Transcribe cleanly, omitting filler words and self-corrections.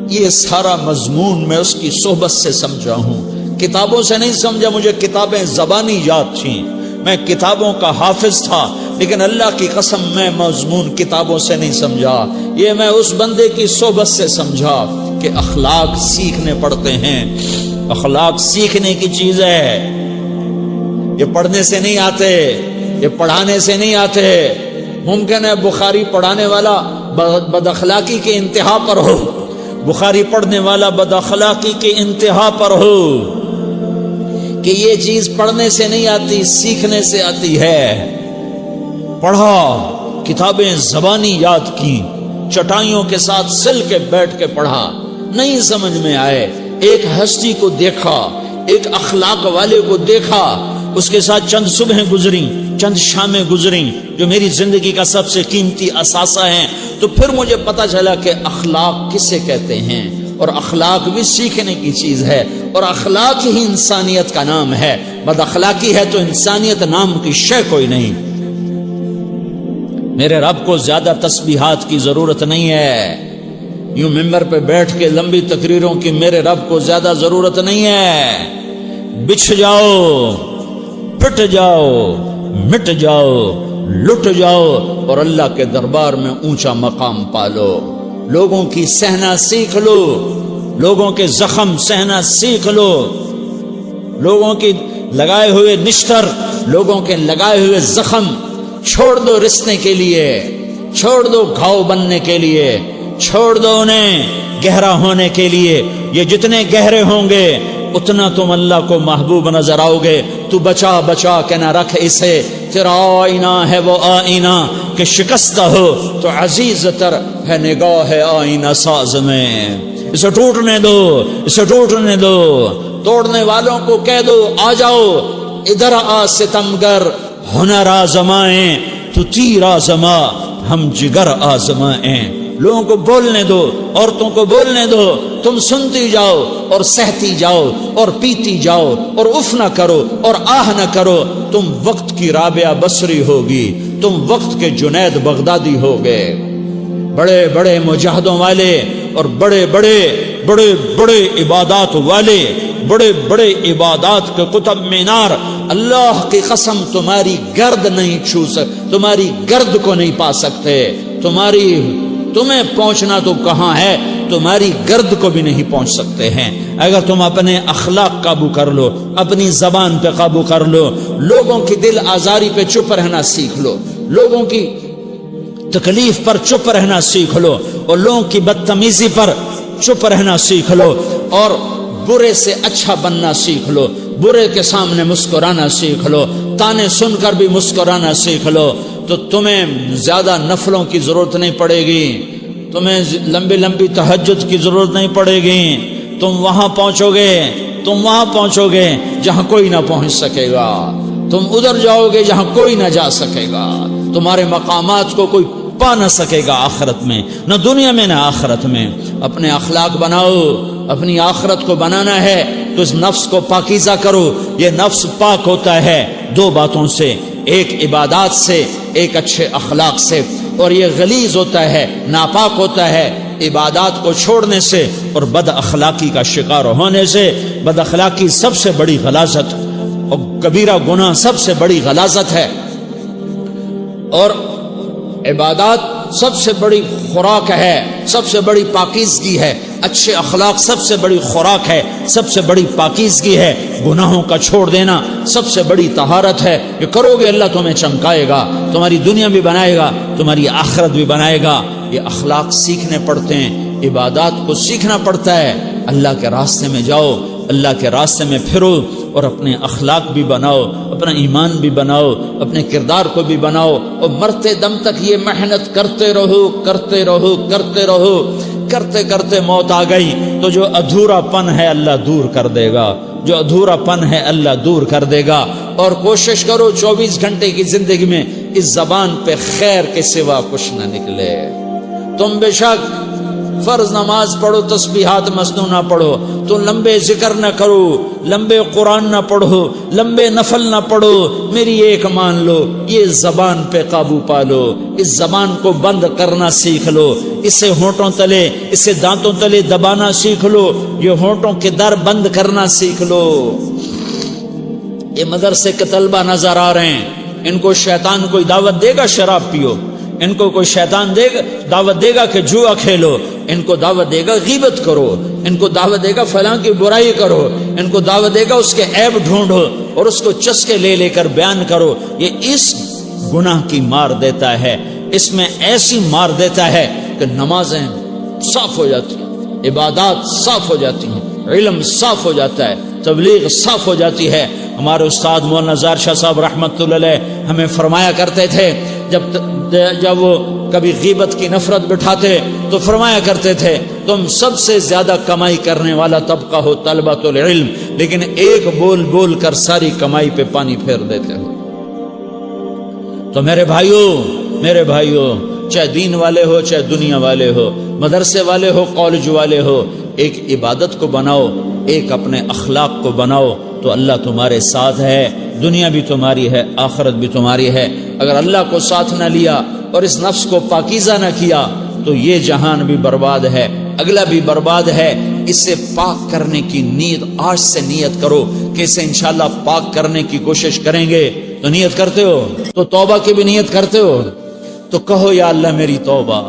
یہ سارا مضمون میں اس کی صحبت سے سمجھا ہوں، کتابوں سے نہیں سمجھا۔ مجھے کتابیں زبانی یاد تھیں، میں کتابوں کا حافظ تھا، لیکن اللہ کی قسم میں مضمون کتابوں سے نہیں سمجھا، یہ میں اس بندے کی صحبت سے سمجھا کہ اخلاق سیکھنے پڑتے ہیں۔ اخلاق سیکھنے کی چیز ہے، یہ پڑھنے سے نہیں آتے، یہ پڑھانے سے نہیں آتے۔ ممکن ہے بخاری پڑھانے والا بد اخلاقی کے انتہا پر ہو، بخاری پڑھنے والا بد اخلاقی کے انتہا پر ہو، کہ یہ چیز پڑھنے سے نہیں آتی، سیکھنے سے آتی ہے۔ پڑھا، کتابیں زبانی یاد کی، چٹائیوں کے ساتھ سل کے بیٹھ کے پڑھا، نہیں سمجھ میں آئے، ایک ہستی کو دیکھا، ایک اخلاق والے کو دیکھا، اس کے ساتھ چند صبحیں گزریں، چند شامیں گزریں جو میری زندگی کا سب سے قیمتی اثاثہ ہیں، تو پھر مجھے پتا چلا کہ اخلاق کسے کہتے ہیں، اور اخلاق بھی سیکھنے کی چیز ہے، اور اخلاق ہی انسانیت کا نام ہے۔ بد اخلاقی ہے تو انسانیت نام کی شے کوئی نہیں۔ میرے رب کو زیادہ تسبیحات کی ضرورت نہیں ہے، یوں ممبر پہ بیٹھ کے لمبی تقریروں کی میرے رب کو زیادہ ضرورت نہیں ہے۔ بچھ جاؤ، پٹ جاؤ، مٹ جاؤ، لٹ جاؤ، اور اللہ کے دربار میں اونچا مقام پالو۔ لوگوں کی سہنا سیکھ لو، لوگوں کے زخم سہنا سیکھ لو، لوگوں کی لگائے ہوئے نشتر، لوگوں کے لگائے ہوئے زخم چھوڑ دو رسنے کے لیے، چھوڑ دو گھاؤ بننے کے لیے، چھوڑ دو انہیں گہرا ہونے کے لیے۔ یہ جتنے گہرے ہوں گے اتنا تم اللہ کو محبوب نظر آؤ گے۔ تو بچا بچا کے نہ رکھ اسے، تیرا آئینہ ہے وہ آئینہ کہ شکستہ ہو تو عزیز تر ہے نگاہ آئینہ ساز میں۔ اسے ٹوٹنے دو، اسے ٹوٹنے دو، توڑنے والوں کو کہہ دو آ جاؤ ادھر آ ستمگر، ہنر آزمائیں تو تیر آزما، ہم جگر آزمائیں۔ لوگوں کو بولنے دو، عورتوں کو بولنے دو، تم سنتی جاؤ اور سہتی جاؤ اور پیتی جاؤ اور اف نہ کرو اور آہ نہ کرو۔ تم وقت کی رابعہ بصری ہوگی، تم وقت کے جنید بغدادی ہوگے۔ بڑے بڑے مجاہدوں والے اور بڑے بڑے بڑے بڑے عبادات والے، بڑے بڑے عبادات کے قطب مینار، اللہ کی قسم تمہاری گرد نہیں چھو سکتے، تمہاری گرد کو نہیں پا سکتے۔ تمہیں پہنچنا تو کہاں ہے، تمہاری گرد کو بھی نہیں پہنچ سکتے ہیں۔ اگر تم اپنے اخلاق قابو کر لو، اپنی زبان پہ قابو کر لو، لوگوں کی دل آزاری پہ چپ رہنا سیکھ لو، لوگوں کی تکلیف پر چپ رہنا سیکھ لو، اور لوگوں کی بدتمیزی پر چپ رہنا سیکھ لو، اور برے سے اچھا بننا سیکھ لو، برے کے سامنے مسکرانا سیکھ لو، تانے سن کر بھی مسکرانا سیکھ لو، تو تمہیں زیادہ نفلوں کی ضرورت نہیں پڑے گی، تمہیں لمبی لمبی تہجد کی ضرورت نہیں پڑے گی۔ تم وہاں پہنچو گے جہاں کوئی نہ پہنچ سکے گا، تم ادھر جاؤ گے جہاں کوئی نہ جا سکے گا، تمہارے مقامات کو کوئی پا نہ سکے گا آخرت میں، نہ دنیا میں نہ آخرت میں۔ اپنے اخلاق بناؤ، اپنی آخرت کو بنانا ہے تو اس نفس کو پاکیزہ کرو۔ یہ نفس پاک ہوتا ہے دو باتوں سے، ایک عبادات سے، ایک اچھے اخلاق سے، اور یہ غلیظ ہوتا ہے، ناپاک ہوتا ہے عبادات کو چھوڑنے سے اور بد اخلاقی کا شکار ہونے سے۔ بد اخلاقی سب سے بڑی غلاظت اور کبیرہ گناہ سب سے بڑی غلاظت ہے، اور عبادات سب سے بڑی خوراک ہے، سب سے بڑی پاکیزگی ہے، اچھے اخلاق سب سے بڑی خوراک ہے، سب سے بڑی پاکیزگی ہے۔ گناہوں کا چھوڑ دینا سب سے بڑی طہارت ہے۔ یہ کرو گے اللہ تمہیں چمکائے گا، تمہاری دنیا بھی بنائے گا، تمہاری آخرت بھی بنائے گا۔ یہ اخلاق سیکھنے پڑتے ہیں، عبادات کو سیکھنا پڑتا ہے۔ اللہ کے راستے میں جاؤ، اللہ کے راستے میں پھرو، اور اپنے اخلاق بھی بناؤ، اپنا ایمان بھی بناؤ، اپنے کردار کو بھی بناؤ، اور مرتے دم تک یہ محنت کرتے رہو کرتے رہو کرتے رہو۔ کرتے کرتے موت آ گئی تو جو ادھورا پن ہے اللہ دور کر دے گا، جو ادھورا پن ہے اللہ دور کر دے گا۔ اور کوشش کرو 24 گھنٹے کی زندگی میں اس زبان پہ خیر کے سوا کچھ نہ نکلے۔ تم بے شک فرض نماز پڑھو، تسبیحات مسنون نہ پڑھو، تو لمبے ذکر نہ کرو، لمبے قرآن نہ پڑھو، لمبے نفل نہ پڑھو، میری ایک مان لو، یہ زبان پہ قابو پالو، اس زبان کو بند کرنا سیکھ لو، اسے ہونٹوں تلے، اسے دانتوں تلے دبانا سیکھ لو، یہ ہونٹوں کے در بند کرنا سیکھ لو۔ یہ مدرسے کے طلبہ نظر آ رہے ہیں، ان کو شیطان کوئی دعوت دے گا شراب پیو، ان کو کوئی شیطان دعوت دے گا کہ جوا کھیلو، ان کو دعوت دے گا غیبت کرو، ان کو دعوت دے گا فلاں کی برائی کرو، ان کو دعوت دے گا اس کے عیب ڈھونڈو اور اس کو چسکے لے لے کر بیان کرو۔ یہ اس گناہ کی مار دیتا ہے، اس میں ایسی مار دیتا ہے کہ نمازیں صاف ہو جاتی ہیں، عبادات صاف ہو جاتی ہیں، علم صاف ہو جاتا ہے، تبلیغ صاف ہو جاتی ہے۔ ہمارے استاد مولانا زار شاہ صاحب رحمۃ اللہ علیہ ہمیں فرمایا کرتے تھے، جب وہ کبھی غیبت کی نفرت بٹھاتے تو فرمایا کرتے تھے تم سب سے زیادہ کمائی کرنے والا طبقہ ہو طلبۃ العلم، لیکن ایک بول بول کر ساری کمائی پہ پانی پھیر دیتے ہو۔ تو میرے بھائیوں چاہے دین والے ہو چاہے دنیا والے ہو، مدرسے والے ہو کالج والے ہو، ایک عبادت کو بناؤ، ایک اپنے اخلاق کو بناؤ تو اللہ تمہارے ساتھ ہے، دنیا بھی تمہاری ہے، آخرت بھی تمہاری ہے۔ اگر اللہ کو ساتھ نہ لیا اور اس نفس کو پاکیزہ نہ کیا تو یہ جہان بھی برباد ہے، اگلا بھی برباد ہے۔ اسے پاک کرنے کی نیت آج سے نیت کرو کہ اسے انشاءاللہ پاک کرنے کی کوشش کریں گے۔ تو نیت کرتے ہو تو توبہ کی بھی نیت کرتے ہو تو کہو یا اللہ میری توبہ،